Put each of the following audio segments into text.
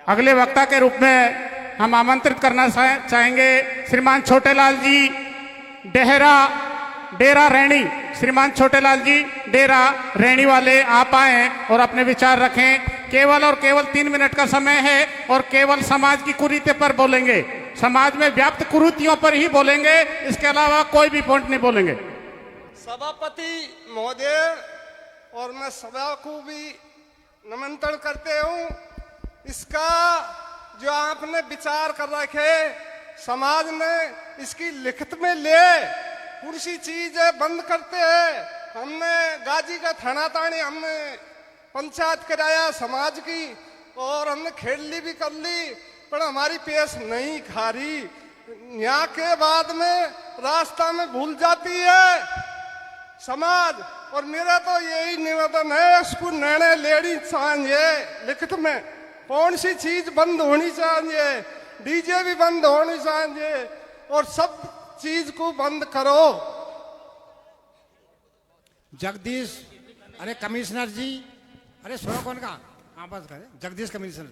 अगले वक्ता के रूप में हम आमंत्रित करना चाहेंगे श्रीमान छोटेलाल जी डेरा रैणी। श्रीमान छोटेलाल जी डेरा रैणी वाले आप आए और अपने विचार रखें। केवल और केवल 3 मिनट का समय है और केवल समाज की कुरीति पर बोलेंगे, समाज में व्याप्त कुरीतियों पर ही बोलेंगे, इसके अलावा कोई भी पॉइंट नहीं बोलेंगे। सभापति महोदय और मैं सभा को भी निमंत्रण करते हूँ। इसका जो आपने विचार कर रखे समाज ने इसकी लिखित में ले कुर्सी चीज बंद करते हैं। हमने गाजी का थाना तानी हमने पंचायत कराया समाज की और हमने खेली भी कर ली, पर हमारी पेश नहीं खा रही। यहाँ के बाद में रास्ता में भूल जाती है समाज। और मेरा तो यही निवेदन है, इसको निर्णय लेनी चाहिए लिखित में, कौन सी चीज बंद होनी चाहिए, डीजे भी बंद होनी चाहिए और सब चीज को बंद करो। जगदीश, अरे कमिश्नर जी, अरे सुनो कौन का आपस करे, जगदीश कमिश्नर।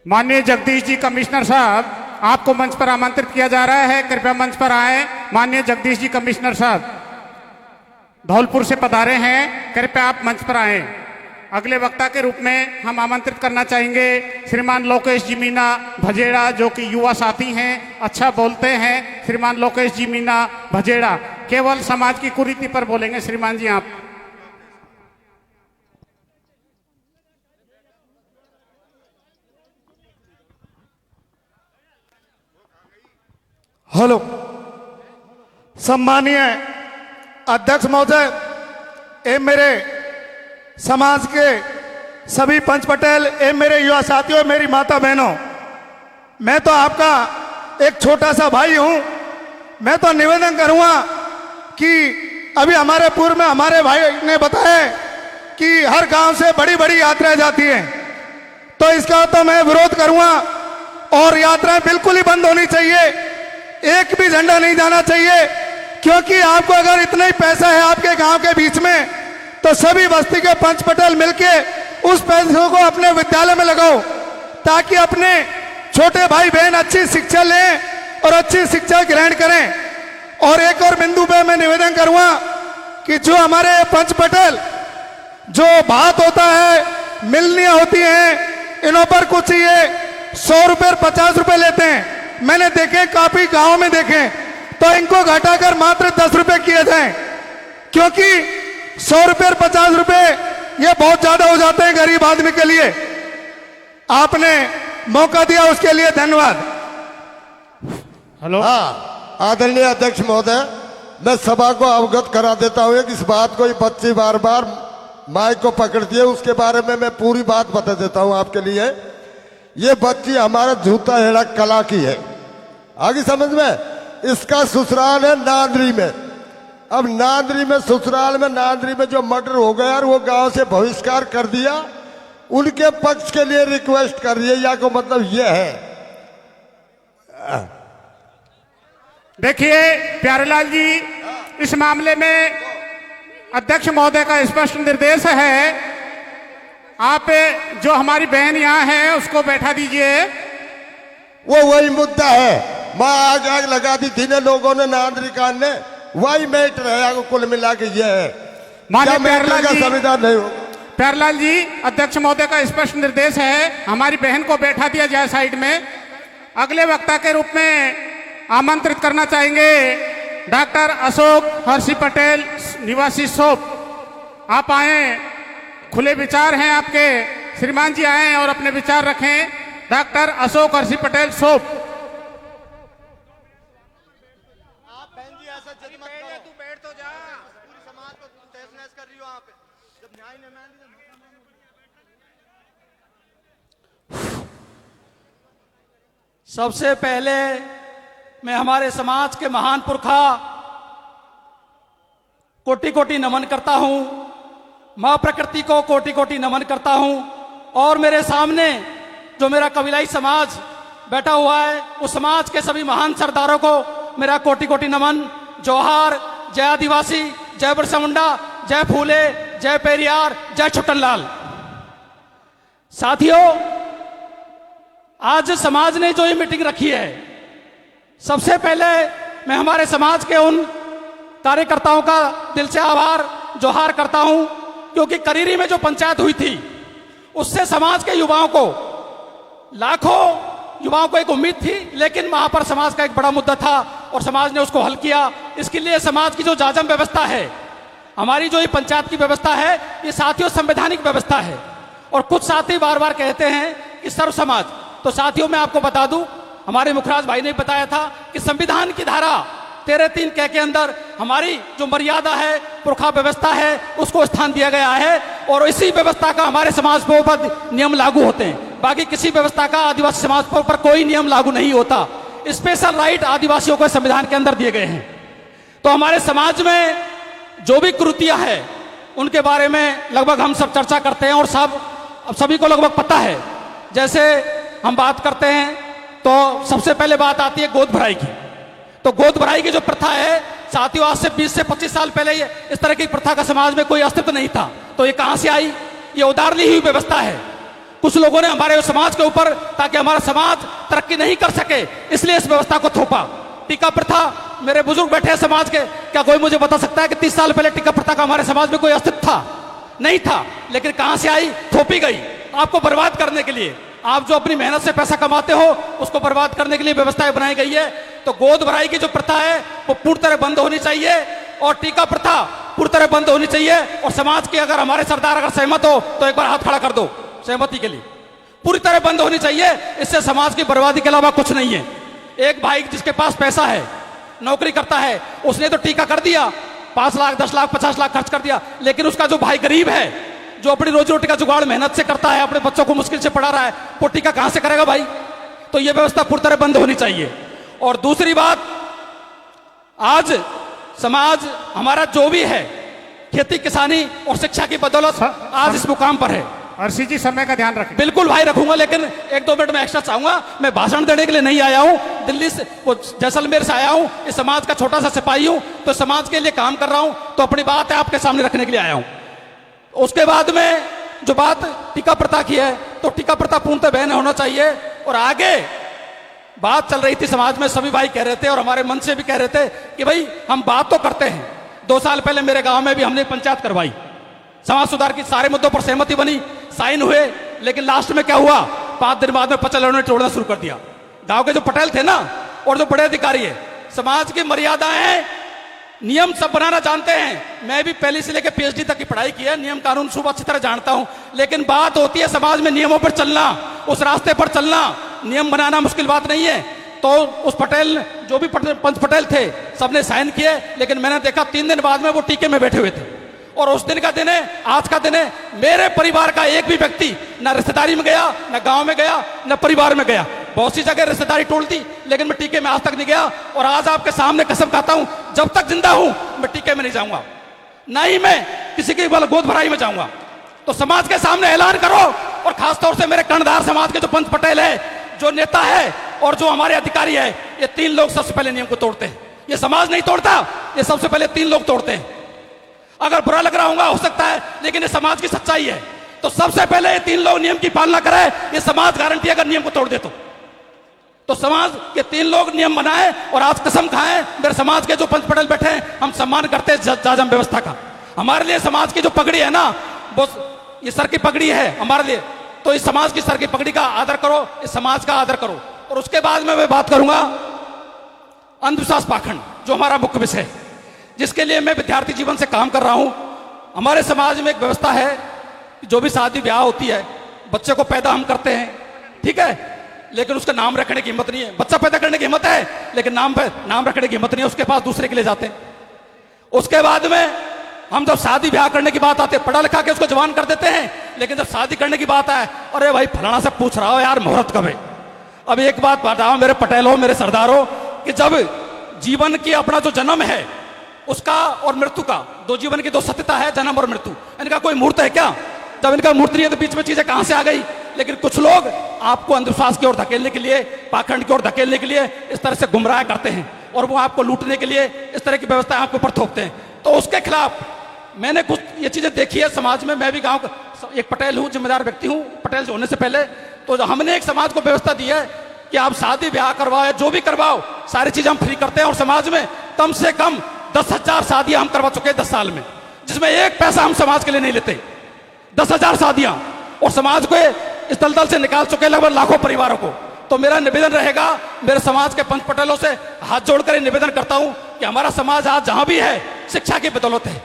माननीय जगदीश जी कमिश्नर साहब, आपको मंच पर आमंत्रित किया जा रहा है, कृपया मंच पर आए। माननीय जगदीश जी कमिश्नर साहब धौलपुर से पधारे हैं, कृपया आप मंच पर आए। अगले वक्ता के रूप में हम आमंत्रित करना चाहेंगे श्रीमान लोकेश जी मीना भजेड़ा, जो कि युवा साथी हैं, अच्छा बोलते हैं। श्रीमान लोकेश जी मीना भजेड़ा केवल समाज की कुरीति पर बोलेंगे। श्रीमान जी आप। हेलो, सम्मानीय अध्यक्ष महोदय, ए मेरे समाज के सभी पंच पटेल, ए मेरे युवा साथियों, मेरी माता बहनों, मैं तो आपका एक छोटा सा भाई हूं। मैं तो निवेदन करूंगा कि अभी हमारे पूर्व में हमारे भाई ने बताया कि हर गांव से बड़ी बड़ी यात्राएं जाती हैं, तो इसका तो मैं विरोध करूंगा और यात्राएं बिल्कुल ही बंद होनी चाहिए। एक भी झंडा नहीं जाना चाहिए, क्योंकि आपको अगर इतना ही पैसा है आपके गांव के बीच में, तो सभी बस्ती के पंच पटेल मिलके उस पैसों को अपने विद्यालय में लगाओ, ताकि अपने छोटे भाई बहन अच्छी शिक्षा लें और अच्छी शिक्षा ग्रहण करें। और एक और बिंदु पे मैं निवेदन करूंगा कि जो हमारे पंच पटेल जो बात होता है, मिलनियां होती हैं, इनों पर कुछ ये 100 रुपए 50 रुपए लेते हैं। मैंने देखे, काफी गांव में देखे, तो इनको घटाकर मात्र 10 रुपए किए जाएं, क्योंकि 100 रुपए 50 रुपए ये बहुत ज्यादा हो जाते हैं गरीब आदमी के लिए। आपने मौका दिया उसके लिए धन्यवाद। हेलो, हाँ, आदरणीय अध्यक्ष महोदय, मैं सभा को अवगत करा देता हूँ कि इस बात को ये बच्ची बार बार माइक को पकड़ती है, उसके बारे में मैं पूरी बात बता देता हूँ आपके लिए। ये बच्ची हमारा जूता हेड़ा कला की है, आगे समझ में। इसका ससुराल है नांदरी में। अब नांदरी में ससुराल में नांदरी में जो मर्डर हो गया और वो गांव से बहिष्कार कर दिया, उनके पक्ष के लिए रिक्वेस्ट कर रही है। या को मतलब ये है, देखिए प्यारेलाल जी, इस मामले में अध्यक्ष महोदय का स्पष्ट निर्देश है, आप जो हमारी बहन यहाँ है उसको बैठा दीजिए। वो वही मुद्दा है, माँ आग आग लगा दी थी ने लोगों ने नांदरी कांड ने, वही मैटर है, कुल मिला के ये है। माननीय प्यारेलाल जी, संविधान नहीं होगा। प्यारेलाल जी, अध्यक्ष महोदय का स्पष्ट निर्देश है, हमारी बहन को बैठा दिया जाए साइड में। अगले वक्ता के रूप में आमंत्रित करना चाहेंगे डॉक्टर अशोक हर्षी पटेल, निवासी सोप। आप आए, खुले विचार हैं आपके। श्रीमान जी आए और अपने विचार रखें। डॉक्टर अशोक हर्षी पटेल सोप। तू बैठ तो जा, पूरी समाज को तहस-नहस कर रही हो आप। जब न्याय न मिले सबसे पहले मैं हमारे समाज के महान पुरखा कोटि कोटि नमन करता हूं, मां प्रकृति को कोटि कोटि नमन करता हूं। और मेरे सामने जो मेरा कबीलाई समाज बैठा हुआ है, उस समाज के सभी महान सरदारों को मेरा कोटि कोटि नमन, जोहार। जय आदिवासी, जय बिरसा मुंडा, जय फूले, जय पेरियार, जय छुट्टनलाल। साथियों, आज समाज ने जो ये मीटिंग रखी है, सबसे पहले मैं हमारे समाज के उन कार्यकर्ताओं का दिल से आभार जोहार करता हूं, क्योंकि करीरी में जो पंचायत हुई थी उससे समाज के युवाओं को, लाखों युवाओं को एक उम्मीद थी, लेकिन वहां पर समाज का एक बड़ा मुद्दा था और समाज ने उसको हल किया। इसके लिए समाज की जो जाजम व्यवस्था है, हमारी जो ये पंचायत की व्यवस्था है, ये साथियों संवैधानिक व्यवस्था है। और कुछ साथी बार बार कहते हैं कि सर्व समाज, तो साथियों मैं आपको बता दूं, हमारे मुखराज भाई ने बताया था कि संविधान की धारा 13(3) के अंदर हमारी जो मर्यादा है, पुरखा व्यवस्था है, उसको स्थान दिया गया है और इसी व्यवस्था का हमारे समाज के ऊपर नियम लागू होते हैं। बाकी किसी व्यवस्था का आदिवासी समाज के ऊपर कोई नियम लागू नहीं होता। स्पेशल राइट आदिवासियों को संविधान के अंदर दिए गए हैं। तो हमारे समाज में जो भी कुरीतियां हैं उनके बारे में लगभग हम सब चर्चा करते हैं और सभी को लगभग पता है। जैसे हम बात करते हैं तो सबसे पहले बात आती है गोद भराई की। तो गोद भराई की जो प्रथा है साथियों, आज से 20 से 25 साल पहले ये इस तरह की प्रथा का समाज में कोई अस्तित्व नहीं था। तो ये कहां से आई? ये उधार ली हुई व्यवस्था है। कुछ लोगों ने हमारे समाज के ऊपर, ताकि हमारा समाज तरक्की नहीं कर सके, इसलिए इस व्यवस्था को थोपा। टीका प्रथा, मेरे बुजुर्ग बैठे हैं समाज के, क्या कोई मुझे बता सकता है कि 30 साल पहले टीका प्रथा का हमारे समाज में कोई अस्तित्व था? नहीं था। लेकिन कहां से आई? थोपी गई आपको बर्बाद करने के लिए। आप जो अपनी मेहनत से पैसा कमाते हो उसको बर्बाद करने के लिए व्यवस्थाएं बनाई गई है। तो गोद भराई की जो प्रथा है वो पूरी तरह बंद होनी चाहिए और टीका प्रथा पूरी तरह बंद होनी चाहिए। और समाज के अगर हमारे सरदार अगर सहमत हो तो एक बार हाथ खड़ा कर दो सहमति के लिए। पूरी तरह बंद होनी चाहिए। इससे समाज की बर्बादी के अलावा कुछ नहीं है। एक भाई जिसके पास पैसा है, नौकरी करता है, उसने तो टीका कर दिया, 5 लाख 10 लाख 50 लाख खर्च कर दिया, लेकिन उसका जो भाई गरीब है, जो अपनी रोजी रोटी का जुगाड़ मेहनत से करता है, अपने बच्चों को मुश्किल से पढ़ा रहा है, वो टीका कहां से करेगा भाई? तो ये व्यवस्था पूरी तरह बंद होनी चाहिए। और दूसरी बात, आज समाज हमारा जो भी है, खेती किसानी और शिक्षा की बदौलत आज इस मुकाम पर है। अर्शी जी समय का ध्यान रखें। बिल्कुल भाई रखूंगा, लेकिन 1-2 मिनट में एक्स्ट्रा चाहूंगा। मैं भाषण देने के लिए नहीं आया हूं, दिल्ली से जैसलमेर से आया हूं, इस समाज का छोटा सा सिपाही हूं, तो समाज के लिए काम कर रहा हूं, तो अपनी बात है आपके सामने रखने के लिए आया हूं। उसके बाद में जो बात टीका प्रथा की है, तो टीका प्रथा पूर्णतः बैन होना चाहिए। और आगे बात चल रही थी समाज में, सभी भाई कह रहे थे और हमारे मन से भी कह रहे थे कि भाई हम बात तो करते हैं। 2 साल पहले मेरे गांव में भी हमने पंचायत करवाई, समाज सुधार की सारे मुद्दों पर सहमति बनी, साइन हुए, लेकिन लास्ट में क्या हुआ? 5 दिन बाद में पचलों ने तोड़ना शुरू कर दिया। गांव के जो पटेल थे ना और जो बड़े अधिकारी है, समाज की मर्यादाएं नियम सब बनाना जानते हैं। मैं भी पहली से लेकर PhD तक की पढ़ाई की है, नियम कानून खूब अच्छी तरह जानता हूं, लेकिन बात होती है समाज में नियमों पर चलना, उस रास्ते पर चलना। नियम बनाना मुश्किल बात नहीं है। तो उस पटेल, जो भी पंच पटेल थे, सबने साइन किए, लेकिन मैंने देखा 3 दिन बाद में वो टीके में बैठे हुए थे। और उस दिन का दिन है, आज का दिन है, मेरे परिवार का एक भी व्यक्ति ना रिश्तेदारी में गया, ना गांव में गया, ना परिवार में गया। बहुत सी जगह रिश्तेदारी टोल दी, लेकिन मैं टीके में आज तक नहीं गया। और आज आपके सामने कसम खाता हूं, जब तक जिंदा हूं मैं टीके में नहीं जाऊंगा, ना ही मैं किसी की गोद भराई में जाऊंगा। तो समाज के सामने ऐलान करो, और खासतौर से मेरे कर्णधार समाज के जो पंच पटेल है, जो नेता है और जो हमारे अधिकारी है, ये 3 लोग सबसे पहले नियम को तोड़ते हैं। ये समाज नहीं तोड़ता, ये सबसे पहले 3 लोग तोड़ते हैं। अगर बुरा लग रहा होगा, हो सकता है, लेकिन ये समाज की सच्चाई है। तो सबसे पहले ये 3 लोग नियम की पालना करें, ये समाज गारंटी अगर नियम को तोड़ दे तो समाज के 3 लोग नियम बनाए और आज कसम खाएं, मेरे समाज के जो पंच पटेल बैठे हैं, हम सम्मान करते हैं जाजम व्यवस्था का। हमारे लिए समाज की जो पगड़ी है ना, वो ये सर की पगड़ी है हमारे लिए। तो इस समाज की सर की पगड़ी का आदर करो, इस समाज का आदर करो। और उसके बाद में मैं बात करूंगा अंधविश्वास पाखंड, जो हमारा मुख्य विषय है, जिसके लिए मैं विद्यार्थी जीवन से काम कर रहा हूं। हमारे समाज में एक व्यवस्था है, जो भी शादी ब्याह होती है, बच्चे को पैदा हम करते हैं, ठीक है, लेकिन उसका नाम रखने की हिम्मत नहीं है। बच्चा पैदा करने की हिम्मत है, लेकिन नाम रखने की हिम्मत नहीं है, उसके पास दूसरे के लिए जाते हैं। उसके बाद में हम जब शादी ब्याह करने की बात आती है, पढ़ा लिखा के उसको जवान कर देते हैं, लेकिन जब शादी करने की बात आए, अरे भाई फलाना से पूछ रहा हो यार मुहूर्त कब है। अब एक बात बताओ मेरे पटेलों, मेरे सरदारों, कि जब जीवन की अपना जो जन्म है उसका और मृत्यु का, 2 जीवन की 2 सत्यता है, जन्म और मृत्यु, इनका कोई मुहूर्त है क्या? जब इनका मुहूर्त नहीं है तो बीच में चीजें कहां से आ गई? लेकिन कुछ लोग आपको अंधविश्वास की ओर धकेलने के लिए, पाखंड की ओर धकेलने के लिए इस तरह से गुमराह करते हैं, और वो आपको लूटने के लिए इस तरह की व्यवस्था आपके ऊपर थोपते हैं। तो उसके खिलाफ मैंने कुछ ये चीजें देखी है समाज में। मैं भी गांव का एक पटेल हूं, जिम्मेदार व्यक्ति हूं, पटेल होने से पहले तो जो हमने एक समाज को व्यवस्था दी है कि आप शादी ब्याह करवाओ या जो भी करवाओ, सारी चीजें हम फ्री करते हैं। और समाज में कम से कम 10,000 शादियां हम करवा चुके हैं 10 साल में, जिसमें एक पैसा हम समाज के लिए नहीं लेते। 10,000 शादियां, और समाज को इस दलदल से निकाल चुके हैं लगभग लाखों परिवारों को। तो मेरा निवेदन रहेगा, मेरे समाज के पंच पटेलों से हाथ जोड़कर निवेदन करता हूं कि हमारा समाज आज जहां भी है शिक्षा की बदौलत है,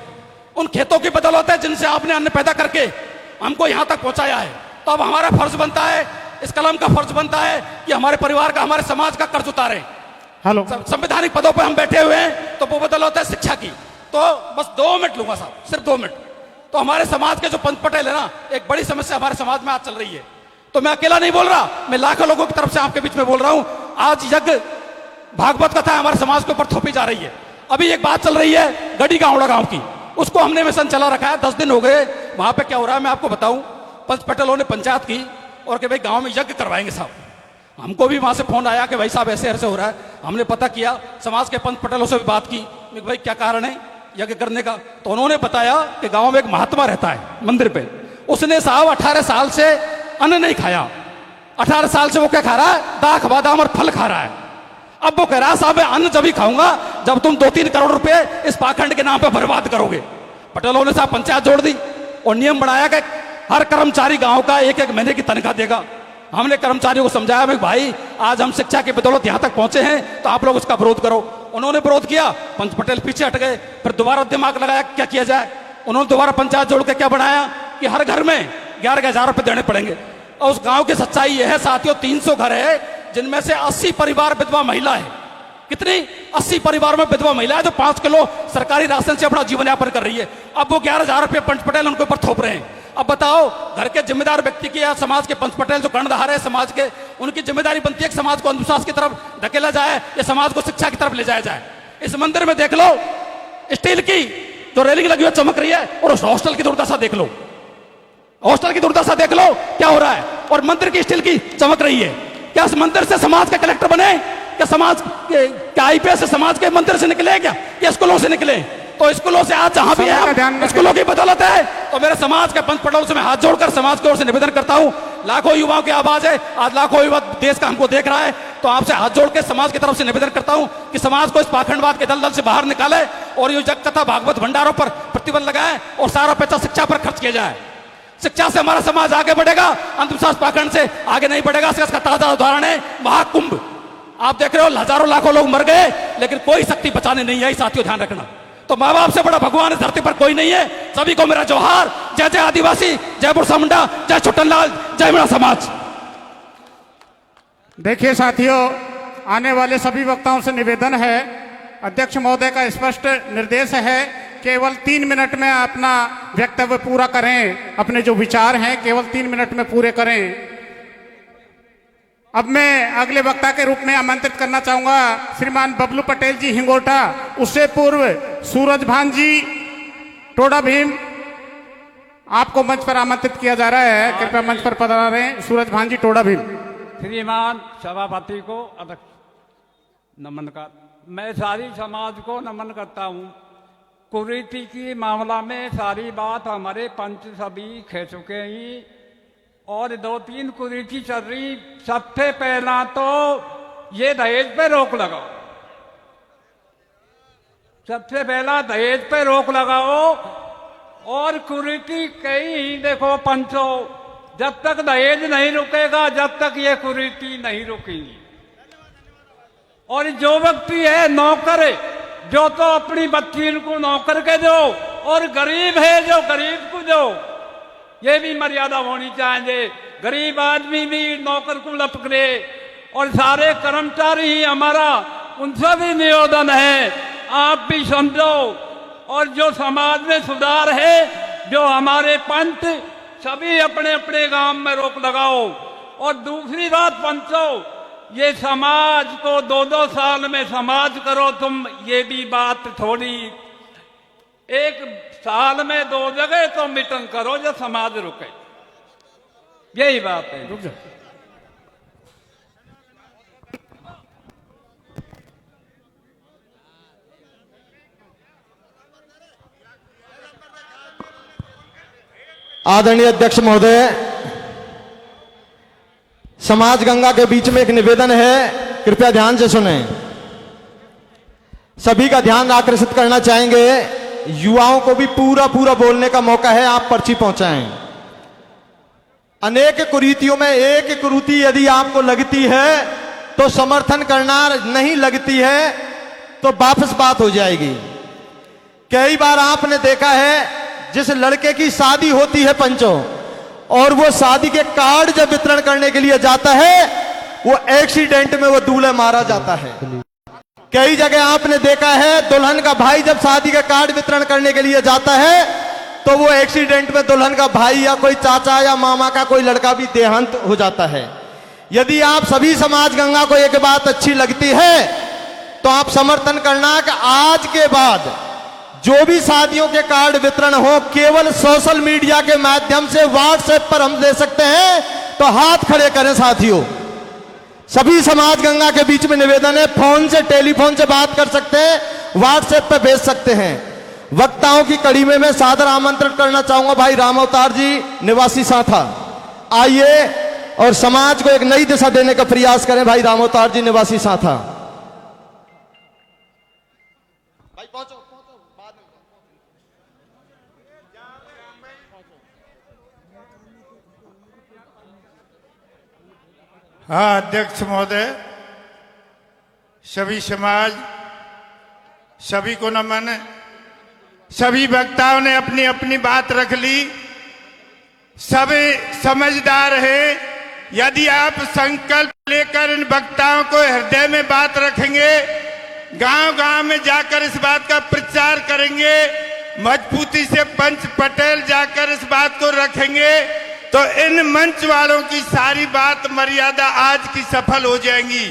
उन खेतों की बदौलत है जिनसे आपने अन्न पैदा करके हमको यहां तक पहुंचाया है। तो अब हमारा फर्ज बनता है, इस कलम का फर्ज बनता है कि हमारे परिवार का, हमारे समाज का कर्ज उतारें। हेलो, संवैधानिक पदों पर हम बैठे हुए हैं तो वो बदौलत है शिक्षा की। तो बस 2 मिनट लूंगा साहब, सिर्फ 2 मिनट। तो हमारे समाज के जो पंच पटेल है ना, एक बड़ी समस्या हमारे समाज में आज चल रही है। तो मैं अकेला नहीं बोल रहा, मैं लाखों लोगों की तरफ से आपके बीच में बोल रहा हूं। आज यज्ञ भागवत कथा हमारे समाज के ऊपर थोपी जा रही है। अभी एक बात चल रही है गढ़ी गांवड़ा गांव की, उसको हमने मिशन चला रखा है, 10 दिन हो गए। वहां पे क्या हो रहा है मैं आपको बताऊं। पंच पटेलों ने पंचायत की और कि भाई गांव में यज्ञ करवाएंगे साहब। हमको भी वहां से फोन आया कि भाई साहब ऐसे ऐसे हो रहा है। हमने पता किया, समाज के पंच पटेलों से भी बात की, भाई क्या कारण है यज्ञ करने का। तो उन्होंने बताया कि गांव में एक महात्मा रहता है मंदिर पे, उसने साहब 18 साल से अन्न नहीं खाया। 18 साल से वो क्या खा रहा है, दाख बादाम और फल खा रहा है। अब वो कह रहा है साहब मैं अन्न जब ही खाऊंगा जब तुम 2-3 करोड़ रुपए इस पाखंड के नाम पे बर्बाद करोगे। पटेलों ने साहब पंचायत जोड़ दी और नियम बनाया कि हर कर्मचारी गांव का 1-1 महीने की तनख्वाह देगा। हमने कर्मचारियों को समझाया भाई आज हम शिक्षा की बदौलत यहां तक पहुंचे हैं तो आप लोग उसका विरोध करो। उन्होंने विरोध किया, पंच पटेल पीछे हट गए। फिर दोबारा दिमाग लगाया क्या किया जाए। उन्होंने दोबारा पंचायत जोड़ के क्या बनाया कि हर घर में 11,000 रुपए देने पड़ेंगे। और उस गांव की सच्चाई यह है साथियों, 300 घर है जिनमें से 80 परिवार विधवा महिला है। कितनी? 80 परिवार में विधवा महिला है जो 5 किलो सरकारी राशन से अपना जीवन यापन कर रही है। अब वो 11,000 रुपए पंच पटेल उनके ऊपर थोप रहे हैं। अब बताओ घर के जिम्मेदार व्यक्ति की या समाज के पंच पटेल जो कर्णधार है समाज के, उनकी जिम्मेदारी बनती है कि समाज को अंधविश्वास की तरफ धकेला जाए या समाज को शिक्षा की तरफ ले जाया जाए। इस मंदिर में देख लो स्टील की जो रेलिंग लगी हुई चमक रही है, और उस हॉस्टल की दुर्दशा देख लो, हॉस्टल की दुर्दशा देख लो क्या हो रहा है। और मंदिर की स्टील की चमक रही है। क्या इस मंदिर से समाज के कलेक्टर बने? क्या समाज क्या आईपीएस से समाज के मंदिर से निकले क्या स्कूलों से निकले? तो स्कूलों से आज जहां भी है स्कूलों की बदौलत है। तो मेरे समाज के पंच पटेलों से मैं हाथ जोड़कर समाज की ओर से निवेदन करता हूं, लाखों युवाओं की आवाज है, आज लाखों युवा देश का हमको देख रहा है। तो आपसे हाथ जोड़ के समाज की तरफ से निवेदन करता हूं कि समाज को इस पाखंडवाद के दलदल से बाहर निकाले और ये जग कथा भागवत भंडारों पर प्रतिबंध लगाए और सारा पैसा शिक्षा पर खर्च किया जाए। शिक्षा से हमारा समाज आगे बढ़ेगा, अंधविश्वास पाखंड से आगे नहीं बढ़ेगा। इसका ताजा उदाहरण है महाकुंभ। आप देख रहे हो हजारों लाखों लोग मर गए लेकिन कोई शक्ति बचाने नहीं आई। साथियों ध्यान रखना, तो माँ बाप से बड़ा भगवान इस धरती पर कोई नहीं है। सभी को मेरा जोहार। जय जय आदिवासी, जय बिरसा मुंडा, जय छोटनलाल, जय मेरा समाज। देखिए साथियों, आने वाले सभी वक्ताओं से निवेदन है, अध्यक्ष महोदय का स्पष्ट निर्देश है केवल 3 मिनट में अपना वक्तव्य पूरा करें। अपने जो विचार हैं केवल 3 मिनट में पूरे करें। अब मैं अगले वक्ता के रूप में आमंत्रित करना चाहूंगा श्रीमान बबलू पटेल जी हिंगोटा। उससे पूर्व सूरज भान जी टोडा भीम, आपको मंच पर आमंत्रित किया जा रहा है, कृपया मंच पर पधारें। सूरज भान जी टोडा भीम। श्रीमान सभापति को नमन कर, मैं सारी समाज को नमन करता हूँ। कुरीति की मामला में सारी बात हमारे पंच सभी कह चुके हैं और 2-3 कुरीति चल रही। सबसे पहला तो ये दहेज पे रोक लगाओ, सबसे पहला दहेज पे रोक लगाओ। और कुरीति कई देखो पंचों, जब तक दहेज नहीं रुकेगा जब तक ये कुरीति नहीं रुकेगी। और जो व्यक्ति है नौकर है, जो तो अपनी बच्ची को नौकर के दो, और गरीब है जो गरीब को दो, ये भी मर्यादा होनी चाहिए। गरीब आदमी भी नौकर को लपके और सारे कर्मचारी ही हमारा, उनसे भी निवेदन है आप भी समझो। और जो समाज में सुधार है, जो हमारे पंच सभी अपने अपने गांव में रोक लगाओ। और दूसरी बात पंचों, ये समाज को 2-2 साल में समाज करो तुम, ये भी बात थोड़ी, एक साल में 2 जगह तो मीटिंग करो जो समाज रुके, यही बात है। रुक जाओ। आदरणीय अध्यक्ष महोदय, समाज गंगा के बीच में एक निवेदन है, कृपया ध्यान से सुने। सभी का ध्यान आकर्षित करना चाहेंगे, युवाओं को भी पूरा पूरा बोलने का मौका है, आप पर्ची पहुंचाएं। अनेक कुरीतियों में एक कुरीति यदि आपको लगती है तो समर्थन करना, नहीं लगती है तो वापस बात हो जाएगी। कई बार आपने देखा है जिस लड़के की शादी होती है पंचों, और वो शादी के कार्ड जब वितरण करने के लिए जाता है, वो एक्सीडेंट में वो दूल्हा मारा जाता है। कई जगह आपने देखा है दुल्हन का भाई जब शादी का कार्ड वितरण करने के लिए जाता है तो वो एक्सीडेंट में दुल्हन का भाई या कोई चाचा या मामा का कोई लड़का भी देहांत हो जाता है। यदि आप सभी समाज गंगा को एक बात अच्छी लगती है तो आप समर्थन करना कि आज के बाद जो भी शादियों के कार्ड वितरण हो केवल सोशल मीडिया के माध्यम से व्हाट्सएप पर हम दे सकते हैं, तो हाथ खड़े करें साथियों। सभी समाज गंगा के बीच में निवेदन है, फोन से टेलीफोन से बात कर सकते हैं, व्हाट्सएप पे भेज सकते हैं। वक्ताओं की कड़ी में मैं सादर आमंत्रित करना चाहूंगा भाई राम अवतार जी, निवासी साथा, आइए और समाज को एक नई दिशा देने का प्रयास करें। भाई राम अवतार जी, निवासी साथा, भाई पहुंचो बाद में। हाँ अध्यक्ष महोदय, सभी समाज, सभी को नमन। सभी वक्ताओं ने अपनी अपनी बात रख ली, सभी समझदार हैं। यदि आप संकल्प लेकर इन वक्ताओं को हृदय में बात रखेंगे, गांव गांव में जाकर इस बात का प्रचार करेंगे, मजबूती से पंच पटेल जाकर इस बात को रखेंगे, तो इन मंच वालों की सारी बात मर्यादा आज की सफल हो जाएंगी।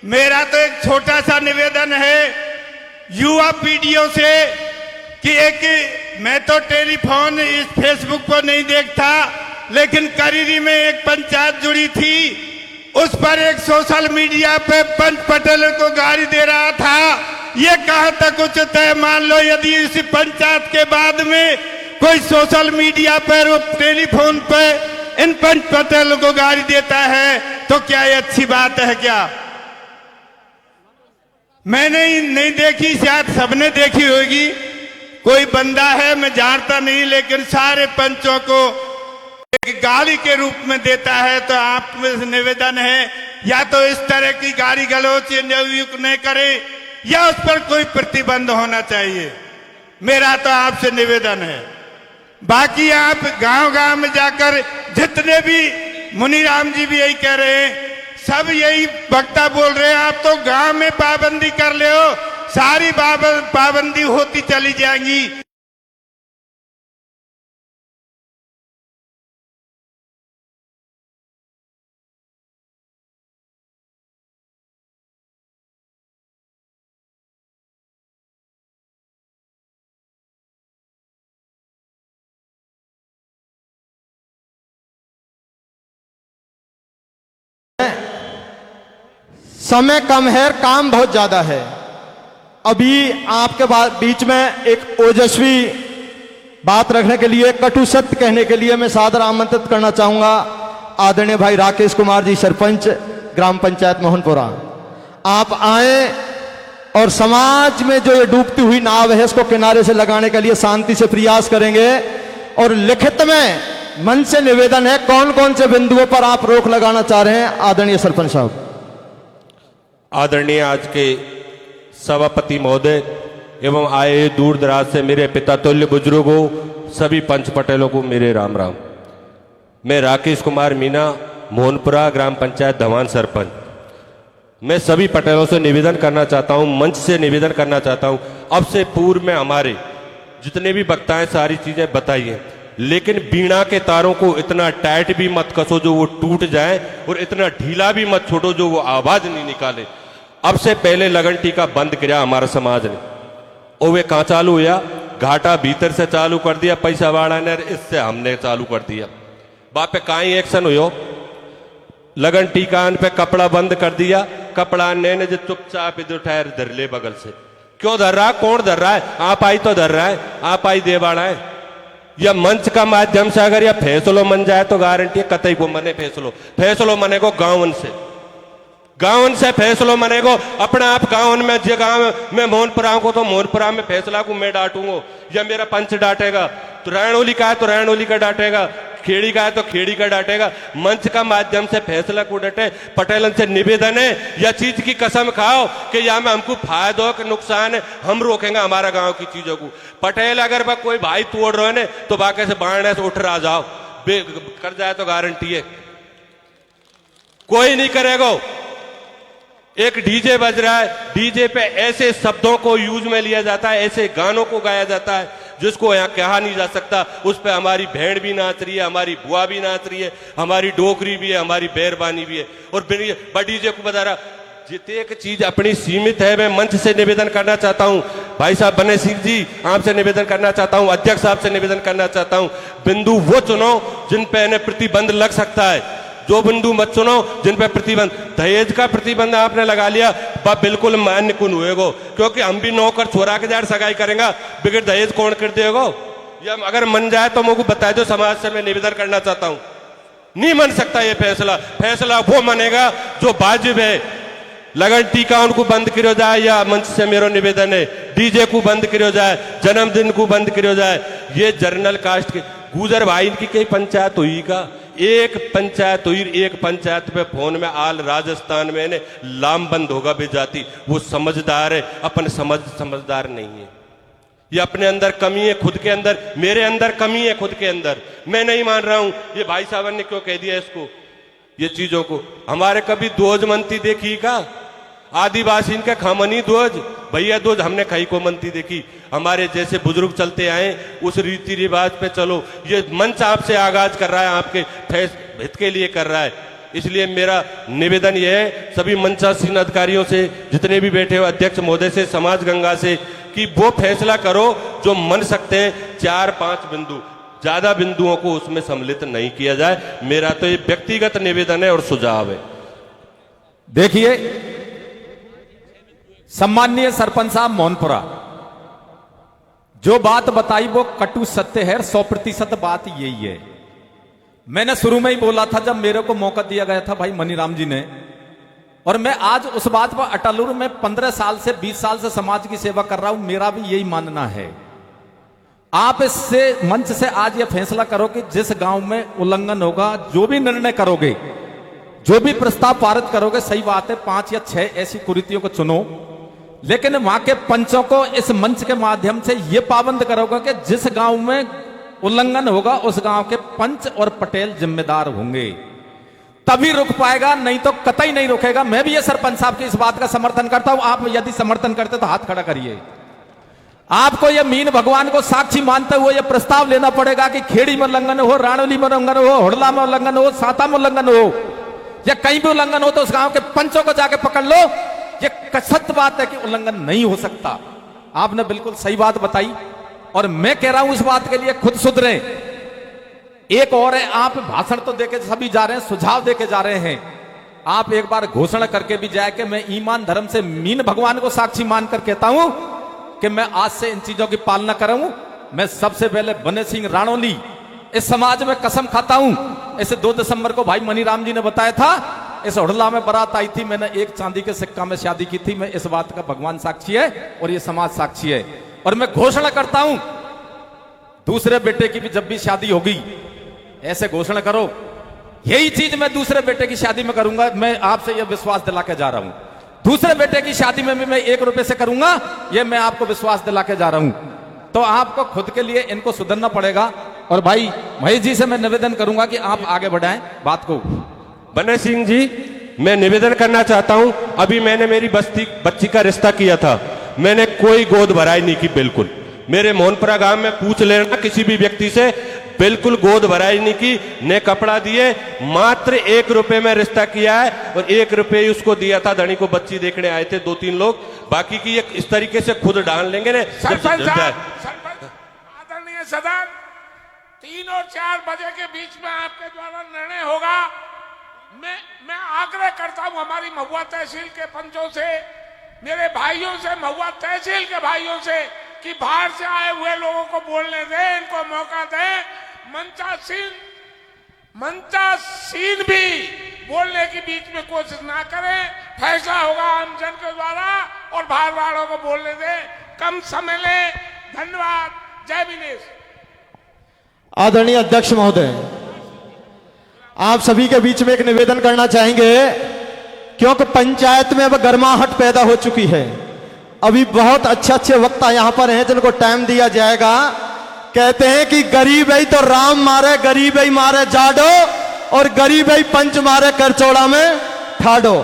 मेरा तो एक छोटा सा निवेदन है युवा पीढ़ियों से कि मैं तो टेलीफोन इस फेसबुक पर नहीं देखता, लेकिन करीरी में एक पंचायत जुड़ी थी, उस पर एक सोशल मीडिया पे पंच पटेल को गाली दे रहा था। ये कहां तक उचित है? मान लो यदि इस पंचायत के बाद में कोई सोशल मीडिया पर टेलीफोन पे इन पंच पटेल को गाली देता है तो क्या ये अच्छी बात है? क्या मैंने नहीं देखी, शायद सबने देखी होगी। कोई बंदा है, मैं जानता नहीं, लेकिन सारे पंचों को एक गाली के रूप में देता है। तो आप में निवेदन है या तो इस तरह की गाली गलौच न करे या उस पर कोई प्रतिबंध होना चाहिए। मेरा तो आपसे निवेदन है। बाकी आप गांव गांव में जाकर, जितने भी मुनीराम जी भी यही कह रहे हैं, सब यही वक्ता बोल रहे हैं, आप तो गांव में पाबंदी कर ले हो, सारी पाबंदी होती चली जाएंगी। समय कम है, काम बहुत ज्यादा है। अभी आपके बीच में एक ओजस्वी बात रखने के लिए, कटु सत्य कहने के लिए मैं सादर आमंत्रित करना चाहूंगा आदरणीय भाई राकेश कुमार जी, सरपंच ग्राम पंचायत मोहनपुरा। आप आए और समाज में जो ये डूबती हुई नाव है इसको किनारे से लगाने के लिए शांति से प्रयास करेंगे। और लिखित में मन से निवेदन है, कौन कौन से बिंदुओं पर आप रोक लगाना चाह रहे हैं आदरणीय सरपंच साहब? आदरणीय आज के सभापति महोदय एवं आए दूर दराज से मेरे पिता तुल्य बुजुर्गों, सभी पंच पटेलों को मेरे राम राम। मैं राकेश कुमार मीना, मोहनपुरा ग्राम पंचायत धवान सरपंच। मैं सभी पटेलों से निवेदन करना चाहता हूं, मंच से निवेदन करना चाहता हूं, अब से पूर्व में हमारे जितने भी वक्ताएं सारी चीजें बताई हैं, लेकिन बीणा के तारों को इतना टाइट भी मत कसो जो वो टूट जाए, और इतना ढीला भी मत छोड़ो जो वो आवाज नहीं निकाले। अब से पहले लगन टीका बंद किया हमारा समाज ने, और वे कहाँ चालू हुआ? घाटा भीतर से चालू कर दिया पैसा वाला ने, इससे हमने चालू कर दिया। बाप पे काई एक्शन हुयो, लगन टीकान पे कपड़ा बंद कर दिया, कपड़ा ने जो चुपचाप इधर उठाया धर ले बगल से। क्यों धर रहा? कौन धर रहा है? आप आई तो धर रहा है, आप आई दे बाड़ा है। या मंच का माध्यम से अगर यह फैसलो मन जाए तो गारंटी है कतई को मने फैसलो मने को गाँव से फैसलो मने को अपने आप गाँव में जो गाँव में मोहनपुरा को तो मोहनपुरा में फैसला को मैं डांटूंगा या मेरा पंच डांटेगा, तो रैणोली का है तो रैणोली का डांटेगा, खेड़ी का है तो खेड़ी का डांटेगा। मंच का माध्यम से फैसला को डटे। पटेलन से निवेदन है, यह चीज की कसम खाओ कि यहाँ में हमको फायदा हो कि नुकसान है, हम रोकेंगे हमारा गांव की चीजों को। पटेल अगर वह कोई भाई तोड़ रहे ने तो बाकी से बाढ़ने से उठ रहा जाओ, कर जाए तो गारंटी है कोई नहीं करेगा। एक डीजे बज रहा है, डीजे पे ऐसे शब्दों को यूज में लिया जाता है, ऐसे गानों को गाया जाता है जिसको यहाँ कहा नहीं जा सकता। उस पे हमारी भेड़ भी नाच रही है, हमारी बुआ भी नाच रही है, हमारी डोकरी भी है, हमारी बैरबानी भी है, और डीजे को बता रहा। जितने एक चीज अपनी सीमित है। मैं मंच से निवेदन करना चाहता हूँ, भाई साहब बने सिंह जी आपसे निवेदन करना चाहता हूँ, अध्यक्ष साहब से निवेदन करना चाहता हूँ, बिंदु वो चुनो जिन पे इन्हें प्रतिबंध लग सकता है, जो बिंदु मत चुनो जिन पे प्रतिबंध। दहेज का प्रतिबंध आपने लगा लिया, बिल्कुल मान्य कुन हुएगो, क्योंकि हम भी नौकर छोरा के जार सगाई करेंगे, बिगड़ दहेज कौन कर देगो। या अगर मन जाए तो मुझे बता दो, समाज से मैं निवेदन करना चाहता हूं। नहीं मन सकता ये फैसला वो मानेगा जो वाजिब है। लगन टीका उनको बंद करो जाए, या मंच से मेरा निवेदन है डीजे को बंद करो जाए, जन्मदिन को बंद करो जाए। ये जर्नल कास्ट के गुजर भाई इनकी कई पंचायत हुई का, एक पंचायत हुई, एक पंचायत पे फोन में आल राजस्थान में ने लामबंद होगा भी जाती। वो समझदार है, अपन समझदार नहीं है। ये अपने अंदर कमी है, खुद के अंदर, मेरे अंदर कमी है खुद के अंदर। मैं नहीं मान रहा हूं ये भाई साहब ने क्यों कह दिया इसको, ये चीजों को। हमारे कभी दोज मनती देखी का, आदिवासी इनके खामनी दोज, भैया दोज हमने खाई को मनती देखी। हमारे जैसे बुजुर्ग चलते आए उस रीति रिवाज पे चलो। ये मंच आपसे आगाज कर रहा है, आपके हित के लिए कर रहा है। इसलिए मेरा निवेदन यह है सभी मंचासीन अधिकारियों से, जितने भी बैठे हो, अध्यक्ष महोदय से, समाज गंगा से, कि वो फैसला करो जो मन सकते हैं। 4-5 बिंदु, ज्यादा बिंदुओं को उसमें सम्मिलित नहीं किया जाए। मेरा तो ये व्यक्तिगत निवेदन है और सुझाव है। देखिए सम्माननीय सरपंच साहब मोहनपुरा, जो बात बताई वो कटु सत्य है, 100% बात यही है। मैंने शुरू में ही बोला था जब मेरे को मौका दिया गया था भाई मनीराम जी ने, और मैं आज उस बात पर अटल हूं। मैं 15 साल से 20 साल से समाज की सेवा कर रहा हूं, मेरा भी यही मानना है। आप इससे मंच से आज यह फैसला करो कि जिस गांव में उल्लंघन होगा, जो भी निर्णय करोगे, जो भी प्रस्ताव पारित करोगे, सही बात है 5 या 6 ऐसी कुरीतियों को चुनो, लेकिन वहां के पंचों को इस मंच के माध्यम से यह पाबंद करोगे कि जिस गांव में उल्लंघन होगा उस गांव के पंच और पटेल जिम्मेदार होंगे, तभी रुक पाएगा, नहीं तो कतई नहीं रुकेगा। मैं भी ये सरपंच साहब की इस बात का समर्थन करता हूं। आप यदि समर्थन करते तो हाथ खड़ा करिए। आपको यह मीन भगवान को साक्षी मानते हुए यह प्रस्ताव लेना पड़ेगा कि खेड़ी में उल्लंघन हो, राणोली में उल्लंघन हो, हुड़ला में उल्लंघन हो, साता में उल्लंघन हो, या कहीं भी उल्लंघन हो तो उस गांव के पंचों को जाके पकड़ लो। ये सत्य बात है कि उल्लंघन नहीं हो सकता। आपने बिल्कुल सही बात बताई, और मैं कह रहा हूं इस बात के लिए खुद सुधरे। एक और है, आप भाषण तो देके सभी जा रहे हैं, सुझाव देके जा रहे हैं, आप एक बार घोषणा करके भी जाए कि मैं ईमान धर्म से मीन भगवान को साक्षी मानकर कहता हूं कि मैं आज से इन चीजों की पालना करूं। मैं सबसे पहले बने सिंह राणोली इस समाज में कसम खाता हूं। इसे 2 दिसंबर को भाई मनीराम जी ने बताया था, इस हुड़ला में बारात आई थी, मैंने एक चांदी के सिक्का में शादी की थी। मैं इस बात का भगवान साक्षी है और ये समाज साक्षी है। और मैं घोषणा करता हूं दूसरे बेटे की भी जब भी शादी होगी ऐसे घोषणा करो, यही चीज मैं दूसरे बेटे की शादी में करूंगा। मैं आपसे यह विश्वास दिला के जा रहा हूं, दूसरे बेटे की शादी में भी मैं 1 रुपए से करूंगा, यह मैं आपको विश्वास दिला के जा रहा हूं। तो आपको खुद के लिए इनको सुधरना पड़ेगा। और भाई महेश जी से मैं निवेदन करूंगा कि आप आगे बढ़ाएं बात को। बने सिंह जी, मैं निवेदन करना चाहता हूं, अभी मैंने मेरी बच्ची का रिश्ता किया था, मैंने कोई गोद भराई नहीं की। बिल्कुल मेरे मोहनपुरा गांव में पूछ लेना किसी भी व्यक्ति से, बिल्कुल गोद भराई नहीं की, ने कपड़ा दिए, मात्र 1 रुपए में रिश्ता किया है, और 1 रुपए उसको दिया था। धनी को बच्ची देखने आए थे 2-3 लोग, बाकी की इस तरीके से खुद डाल लेंगे ना। आदरणीय सदन, 3 और 4 बजे के बीच में आपके द्वारा निर्णय होगा। मैं आग्रह करता हूं हमारी महुआ तहसील के पंचों से, मेरे भाइयों से, महुआ तहसील के भाइयों से, कि बाहर से आए हुए लोगों को बोलने दें, इनको मौका दें। मंचासीन भी बोलने की बीच में कोशिश ना करें। फैसला होगा आमजन के द्वारा और बाहर वालों को बोलने दें। कम समय लें। धन्यवाद। जय विनेश। आदरणीय अध्यक्ष महोदय, आप सभी के बीच में एक निवेदन करना चाहेंगे, क्योंकि पंचायत में अब गर्माहट पैदा हो चुकी है। अभी बहुत अच्छे अच्छे वक्ता यहां पर हैं जिनको टाइम दिया जाएगा। कहते हैं कि गरीब ही तो राम मारे, गरीब ही मारे जाडो, और गरीब ही पंच मारे करचौड़ा में ठाडो।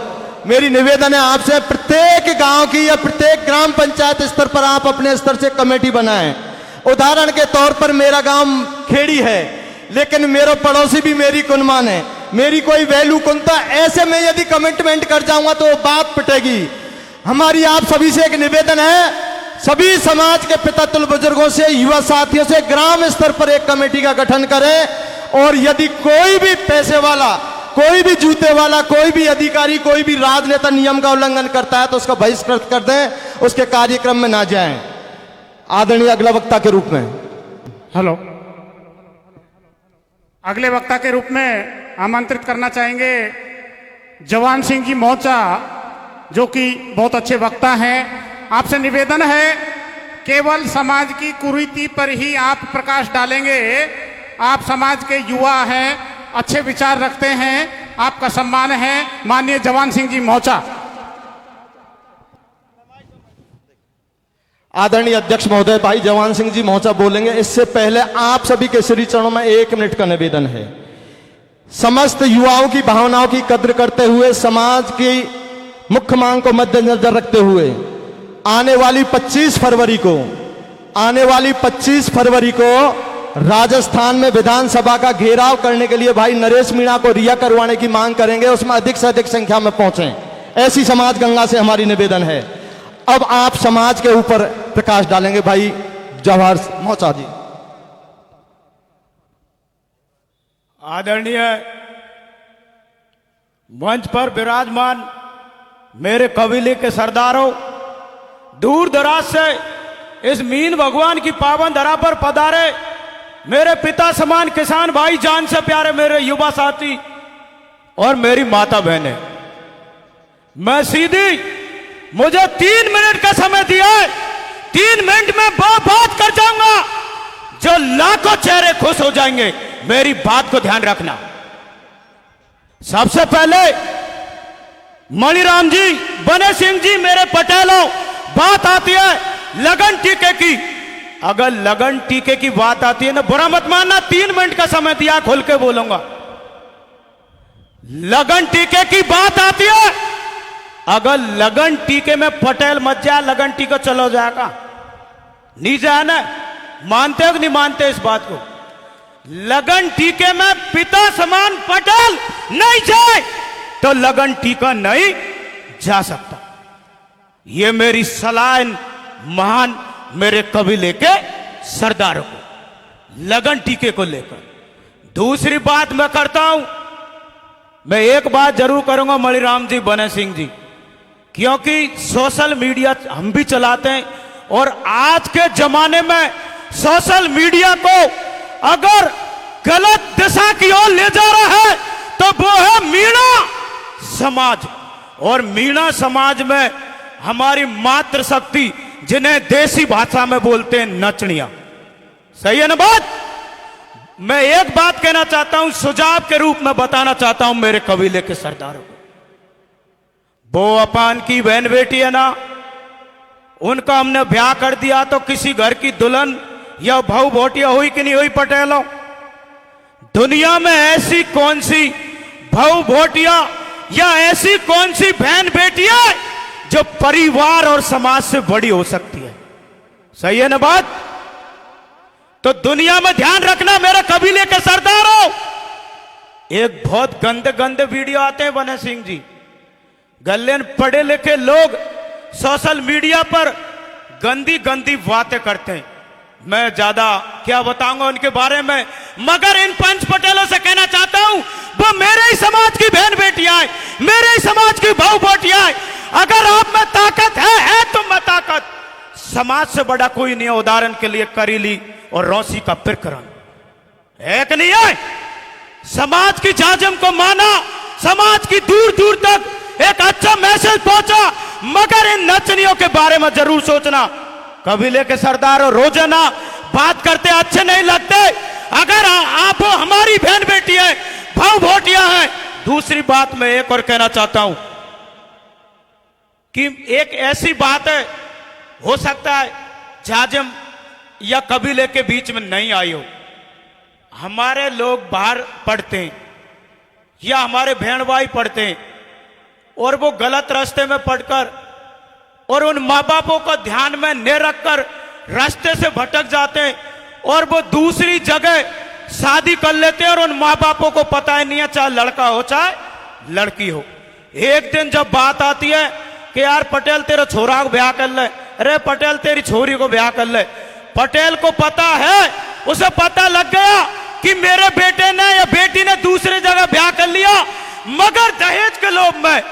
मेरी निवेदन है आपसे, प्रत्येक गांव की या प्रत्येक ग्राम पंचायत स्तर पर आप अपने स्तर से कमेटी बनाएं। उदाहरण के तौर पर मेरा गांव खेड़ी है, लेकिन मेरा पड़ोसी भी मेरी कुनमान है, मेरी कोई वैल्यू कुनता। ऐसे में यदि कमिटमेंट कर जाऊंगा तो बात पिटेगी। हमारी आप सभी से एक निवेदन है, सभी समाज के पिता तुल्य बुजुर्गों से, युवा साथियों से ग्राम स्तर पर एक कमेटी का गठन करें। और यदि कोई भी पैसे वाला, कोई भी जूते वाला, कोई भी अधिकारी, कोई भी राजनेता नियम का उल्लंघन करता है तो उसका बहिष्कृत कर दें, उसके कार्यक्रम में ना जाएं। आदरणीय अगला वक्ता के रूप में हेलो, अगले वक्ता के रूप में आमंत्रित करना चाहेंगे जवान सिंह जी मोचा, जो कि बहुत अच्छे वक्ता हैं। आपसे निवेदन है, केवल समाज की कुरीति पर ही आप प्रकाश डालेंगे। आप समाज के युवा हैं, अच्छे विचार रखते हैं, आपका सम्मान है। माननीय जवान सिंह जी मोचा। आदरणीय अध्यक्ष महोदय, भाई जवान सिंह जी मोचा बोलेंगे। इससे पहले आप सभी के श्री चरणों में 1 मिनट का निवेदन है। समस्त युवाओं की भावनाओं की कद्र करते हुए, समाज की मुख्य मांग को मद्देनजर रखते हुए आने वाली 25 फरवरी को राजस्थान में विधानसभा का घेराव करने के लिए भाई नरेश मीणा को रिहा करवाने की मांग करेंगे। उसमें अधिक से अधिक संख्या में पहुंचें, ऐसी समाज गंगा से हमारी निवेदन है। अब आप समाज के ऊपर प्रकाश डालेंगे भाई जवाहर मोचा जी। आदरणीय मंच पर विराजमान मेरे कबीले के सरदारों, दूर दराज से इस मीन भगवान की पावन धरा पर पधारे मेरे पिता समान किसान भाई, जान से प्यारे मेरे युवा साथी और मेरी माता बहनें, मैं सीधी, मुझे 3 मिनट का समय दिया है। 3 मिनट में वो बात कर जाऊंगा जो लाखों चेहरे खुश हो जाएंगे। मेरी बात को ध्यान रखना। सबसे पहले मणिराम जी, बने सिंह जी, मेरे पटेलों, बात आती है लगन टीके की। अगर लगन टीके की बात आती है ना, बुरा मत मानना, 3 मिनट का समय दिया, खुल के बोलूंगा। लगन टीके की बात आती है, अगर लगन टीके में पटेल मत जाए, लगन टीका चलो जाएगा, नहीं जाए ना। मानते हो कि नहीं मानते इस बात को? लगन टीके में पिता समान पटेल नहीं जाए तो लगन टीका नहीं जा सकता। ये मेरी सलाह महान मेरे कबीले के सरदारों को लगन टीके को लेकर। दूसरी बात मैं करता हूं, मैं एक बात जरूर करूंगा मणिराम जी, बने सिंह जी, क्योंकि सोशल मीडिया हम भी चलाते हैं और आज के जमाने में सोशल मीडिया को अगर गलत दिशा की ओर ले जा रहा है तो वो है मीणा समाज। और मीणा समाज में हमारी मातृशक्ति, जिन्हें देसी भाषा में बोलते हैं नचनिया, सही है ना बात? मैं एक बात कहना चाहता हूं, सुझाव के रूप में बताना चाहता हूं मेरे कबीले के सरदारों को। वो अपान की बहन बेटी है ना, उनका हमने ब्याह कर दिया तो किसी घर की दुल्हन या भाऊ भोटिया हुई कि नहीं हुई पटेलों? दुनिया में ऐसी कौन सी भाऊ भोटिया या ऐसी कौन सी बहन बेटी है जो परिवार और समाज से बड़ी हो सकती है? सही है ना बात? तो दुनिया में ध्यान रखना मेरे कबीले के सरदारों, एक बहुत गंदे गंदे वीडियो आते हैं बने सिंह जी, गले पढ़े लिखे लोग सोशल मीडिया पर गंदी गंदी बातें करते हैं। मैं ज्यादा क्या बताऊंगा उनके बारे में, मगर इन पंच पटेलों से कहना चाहता हूं, वो मेरे ही समाज की बहन बेटियां हैं, मेरे ही समाज की भाऊ बेटियां हैं। अगर आप में ताकत है तो मैं ताकत समाज से बड़ा कोई नहीं है। उदाहरण के लिए करीली और रौसी का प्रकरण एक नहीं है। समाज की जाजम को माना, समाज की दूर दूर तक एक अच्छा मैसेज पहुंचा, मगर इन नचनियों के बारे में जरूर सोचना। कबीले के सरदार और रोजाना बात करते अच्छे नहीं लगते। अगर आप हमारी बहन बेटी है, भाव भोटिया है। दूसरी बात मैं एक और कहना चाहता हूं कि एक ऐसी बात है, हो सकता है जाजम या कबीले के बीच में नहीं आई हो। हमारे लोग बाहर पढ़ते हैं या हमारे बहन भाई पढ़ते हैं और वो गलत रास्ते में पढ़कर और उन माँ बापों को ध्यान में न रखकर रास्ते से भटक जाते हैं और वो दूसरी जगह शादी कर लेते हैं और उन माँ बापों को पता ही नहीं है, चाहे लड़का हो चाहे लड़की हो। एक दिन जब बात आती है कि यार पटेल तेरे छोरा को ब्याह कर ले, अरे पटेल तेरी छोरी को ब्याह कर ले। पटेल को पता है, उसे पता लग गया कि मेरे बेटे ने या बेटी ने दूसरी जगह ब्याह कर लिया, मगर दहेज के लोभ में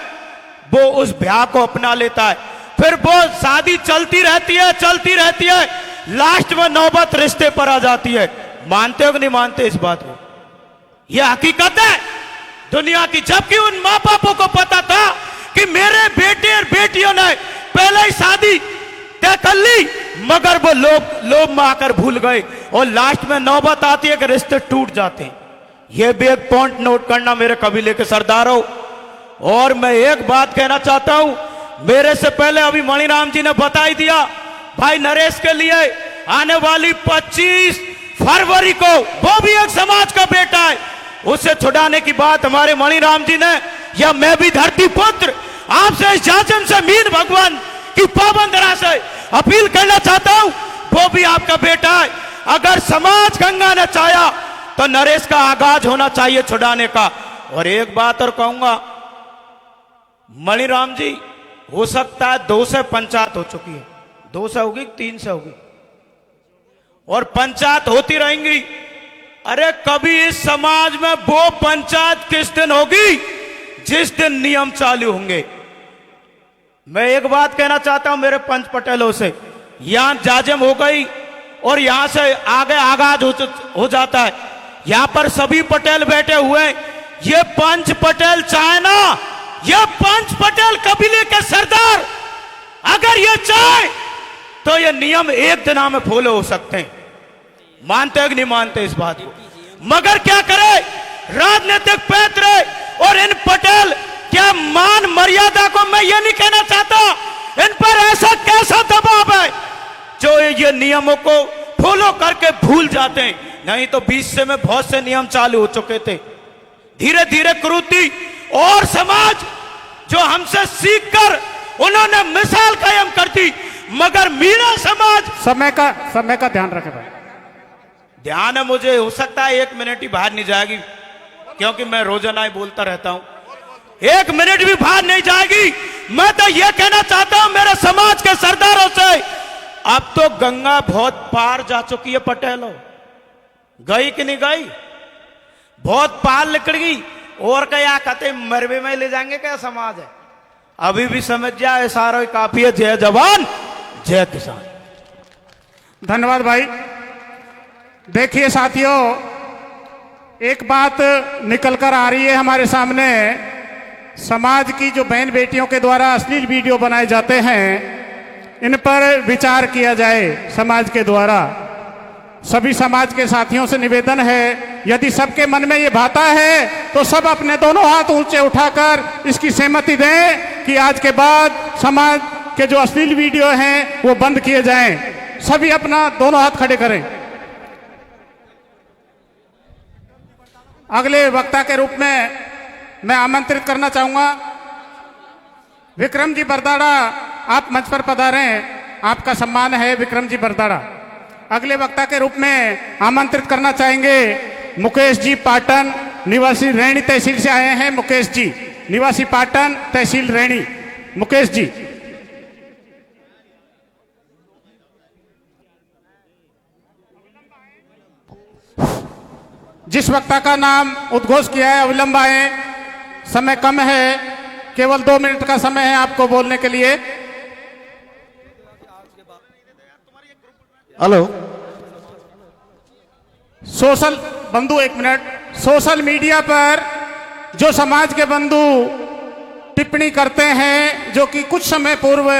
वो उस ब्याह को अपना लेता है। फिर वो शादी चलती रहती है, लास्ट में नौबत रिश्ते पर आ जाती है। मानते हो कि नहीं मानते इस बात को? यह हकीकत है दुनिया की। जबकि उन माँ बापों को पता था कि मेरे बेटे और बेटियों ने पहले ही शादी तय कर ली, मगर वो लोभ में आकर भूल गए और लास्ट में नौबत आती है कि रिश्ते टूट जाते हैं। यह भी एक पॉइंट नोट करना मेरे कबीले के सरदारों। और मैं एक बात कहना चाहता हूं, मेरे से पहले अभी मणिराम जी ने बता ही दिया, भाई नरेश के लिए आने वाली 25 फरवरी को वो भी एक समाज का बेटा है, उसे छुड़ाने की बात हमारे मणिराम जी ने, या मैं भी धरती पुत्र आपसे जाजम से मीन भगवान की पाबंदरा से अपील करना चाहता हूं, वो भी आपका बेटा है। अगर समाज गंगा ने चाहा तो नरेश का आगाज होना चाहिए छुड़ाने का। और एक बात और कहूंगा, मणिराम जी हो सकता है 2 से पंचायत हो चुकी है, 2 से होगी 3 से होगी और पंचायत होती रहेंगी। अरे कभी इस समाज में वो पंचायत किस दिन होगी जिस दिन नियम चालू होंगे। मैं एक बात कहना चाहता हूं मेरे पंच पटेलों से, यहां जाजम हो गई और यहां से आगे आगाज हो जाता है। यहां पर सभी पटेल बैठे हुए, ये पंच पटेल चाहे ना, ये पंच पटेल कबीले के सरदार अगर ये चाहे तो ये नियम एक दिन में फॉलो हो सकते हैं। मानते हैं कि नहीं मानते इस बात को? मगर क्या करे राजनीतिक पैतरे और इन पटेल क्या मान मर्यादा को मैं ये नहीं कहना चाहता, इन पर ऐसा कैसा दबाव है जो ये नियमों को फॉलो करके भूल जाते हैं। नहीं तो 20 से में बहुत से नियम चालू हो चुके थे। धीरे धीरे क्रूति और समाज जो हमसे सीखकर उन्होंने मिसाल कायम कर दी, मगर मीरा समाज समय का ध्यान रखे भाई। ध्यान है मुझे, हो सकता है 1 मिनट ही बाहर नहीं जाएगी क्योंकि मैं रोजाना ही बोलता रहता हूं। 1 मिनट भी बाहर नहीं जाएगी। मैं तो यह कहना चाहता हूं मेरे समाज के सरदारों से, अब तो गंगा बहुत पार जा चुकी है पटेलों, गई कि नहीं गई? बहुत पार निकल गई। और क्या कहते मरबे में ले जाएंगे क्या समाज है? अभी भी समझ जाए सारा काफी है। जय जवान जय किसान। धन्यवाद भाई। देखिए साथियों, एक बात निकल कर आ रही है हमारे सामने। समाज की जो बहन बेटियों के द्वारा अश्लील वीडियो बनाए जाते हैं, इन पर विचार किया जाए समाज के द्वारा। सभी समाज के साथियों से निवेदन है, यदि सबके मन में ये भाता है तो सब अपने दोनों हाथ ऊंचे उठाकर इसकी सहमति दें कि आज के बाद समाज के जो अश्लील वीडियो हैं वो बंद किए जाएं। सभी अपना दोनों हाथ खड़े करें। अगले वक्ता के रूप में मैं आमंत्रित करना चाहूंगा विक्रम जी बरदाड़ा, आप मंच पर पधारें, आपका सम्मान है विक्रम जी बरदाड़ा। अगले वक्ता के रूप में आमंत्रित करना चाहेंगे मुकेश जी पाटन, निवासी रैणी तहसील से आए हैं। मुकेश जी निवासी पाटन तहसील रैणी, मुकेश जी। जिस वक्ता का नाम उद्घोष किया है अविलंब आए, समय कम है, केवल 2 मिनट का समय है आपको बोलने के लिए। हेलो, सोशल बंधु, एक मिनट। सोशल मीडिया पर जो समाज के बंधु टिप्पणी करते हैं, जो कि कुछ समय पूर्व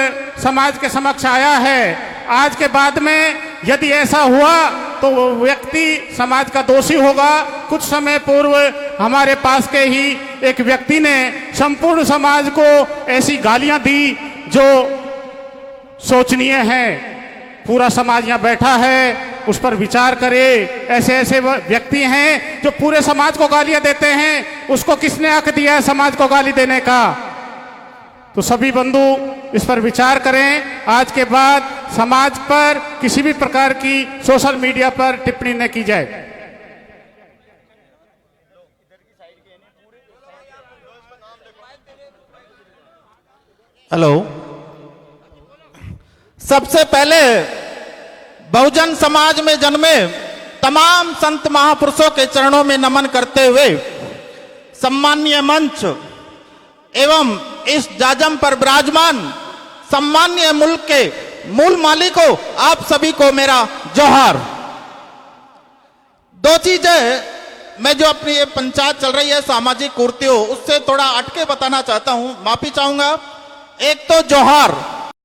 समाज के समक्ष आया है, आज के बाद में यदि ऐसा हुआ तो वो व्यक्ति समाज का दोषी होगा। कुछ समय पूर्व हमारे पास के ही एक व्यक्ति ने संपूर्ण समाज को ऐसी गालियां दी जो शोचनीय है। पूरा समाज यहाँ बैठा है, उस पर विचार करे। ऐसे ऐसे व्यक्ति हैं जो पूरे समाज को गालियां देते हैं, उसको किसने हक दिया है समाज को गाली देने का? तो सभी बंधु इस पर विचार करें। आज के बाद समाज पर किसी भी प्रकार की सोशल मीडिया पर टिप्पणी न की जाए। हेलो। सबसे पहले बहुजन समाज में जन्मे तमाम संत महापुरुषों के चरणों में नमन करते हुए सम्मानीय मंच एवं इस जाजम पर विराजमान सम्मानीय मुल्क के मूल मालिकों, आप सभी को मेरा जोहार। दो चीजें मैं जो अपनी ये पंचायत चल रही है सामाजिक कुर्तियों, उससे थोड़ा अटके बताना चाहता हूं, माफी चाहूंगा। एक तो जोहार